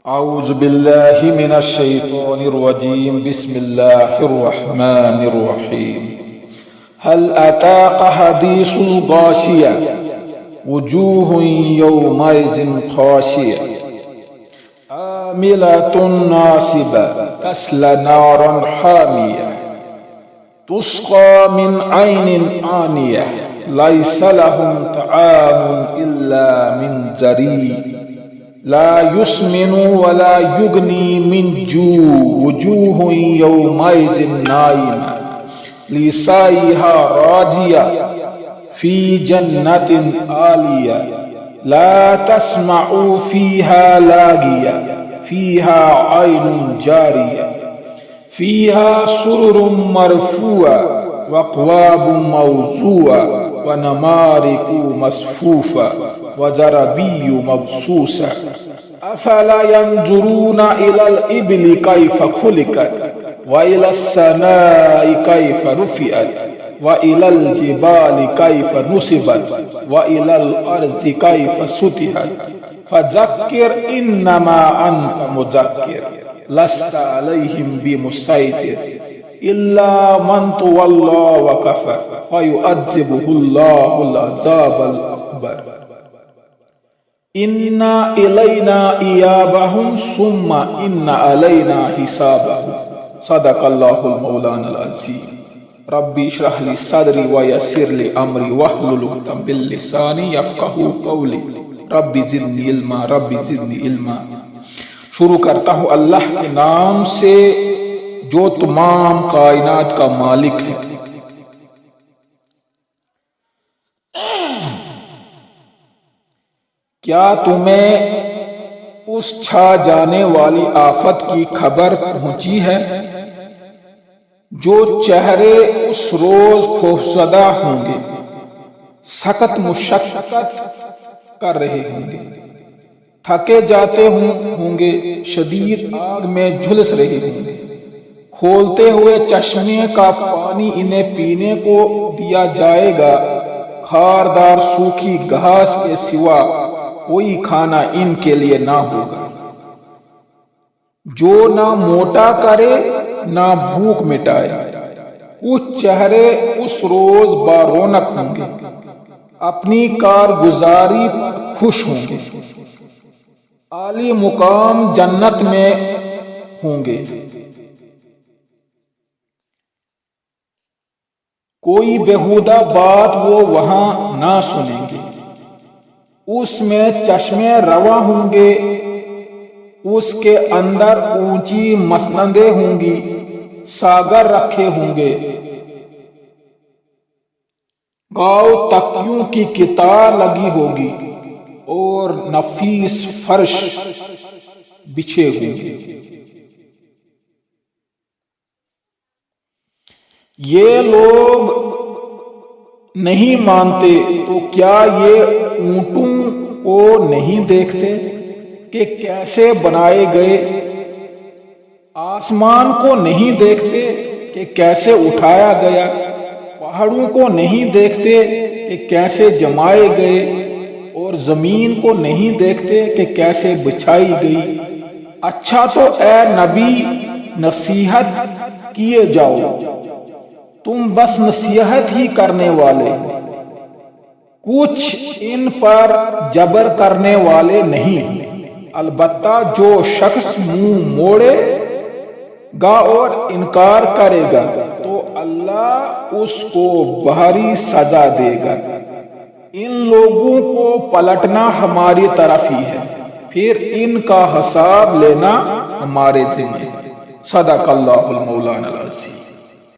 अऊज़ु बिल्लाहि मिनश शैतानिर रजीम बिस्मिल्लाहिर रहमानिर रहीम। हल अताका हदीसुल गाशिया वुजूहुन यौमइज़िन खाशिया आमिलतुन नासिबा तस्ला नारन हामिया तुस्क़ा मिन ऐनिन आनिया लैसा लहुम तआमुन इल्ला मिन ज़री ला युस्मिनु वला युगनी मिन जू वुजूहुन यौमइज़िन नाइमा लिसाइहा राजिया फी जन्नतिन आलिया ला तस्मउ फीहा लागिया फीहा ऐनुन जारिया फीहा सुरुरुम मरफूआ वअक्वाबुम मौज़ूआ व नमारिकु मस्फूफा व ज़राबिय्यु मबसूसा अफला यंजुरूना इलल इब्ली कैफ़ खुलिकत व इलस समाई कैफ़ रुफ़िअत व इलल जिबाली कैफ़ नुसिबत व इलल अर्ज़ि कैफ़ सुतिहत फ़ज़क्किर इन्नमा अन्त मुज़क्किर लस्ता अलैहिम बिमुसैतिर इल्ला मन तवल्ला व कफ़र फ़युअज़्ज़िबुहुल्लाहुल अज़ाबल अकबर। इन्ना इलैना इयाबहुम सुम्मा इन्ना अलैना हिसाबहुम। सदक़ल्लाहुल मौलानाल अज़ीम। रब्बी इश्रह ली सदरी व यस्सिर ली अमरी वहलुल उक़दम मिन लिसानी यफ़क़हू क़ौली। रब्बी ज़िदनी इल्मा, रब्बी ज़िदनी इल्मा। शुरू करता हूँ अल्लाह के नाम से जो तमाम कायनात का मालिक है। क्या तुम्हें उस छा जाने वाली आफत की खबर पहुंची है जो चेहरे उस रोज खौफज़दा होंगे, सख्त मुशक्कत कर रहे होंगे, थके जाते होंगे, शदीद आग में झुलस रहे होंगे, खोलते हुए चश्मे का पानी इन्हें पीने को दिया जाएगा, खारदार सूखी घास के सिवा कोई खाना इनके लिए ना होगा, जो ना मोटा करे ना भूख मिटाए। कुछ चेहरे उस रोज बारौनक होंगे, अपनी कारगुजारी पर खुश होंगे, आली मुकाम जन्नत में होंगे। कोई बेहुदा बात वो वहां ना सुनेंगे। उसमें चश्मे रवा होंगे, उसके अंदर ऊंची मसनदें होंगी, सागर रखे होंगे, गाँव तकियों की कितार लगी होगी और नफीस फर्श बिछे होंगे। ये लोग नहीं मानते तो क्या ये ऊंटों को नहीं देखते कि कैसे बनाए गए, आसमान को नहीं देखते कि कैसे उठाया गया, पहाड़ों को नहीं देखते कि कैसे जमाए गए और जमीन को नहीं देखते कि कैसे बिछाई गई। अच्छा तो ए नबी नसीहत किए जाओ, तुम बस नसीहत ही करने वाले, कुछ इन पर जबर करने वाले नहीं। अलबत्ता जो शख्स मुंह मोड़ेगा और इनकार करेगा तो अल्लाह उसको भारी सजा देगा। इन लोगों को पलटना हमारी तरफ ही है, फिर इनका हिसाब लेना हमारे ज़िम्मे। सदक़ल्लाहुल मौलानाल अज़ीम।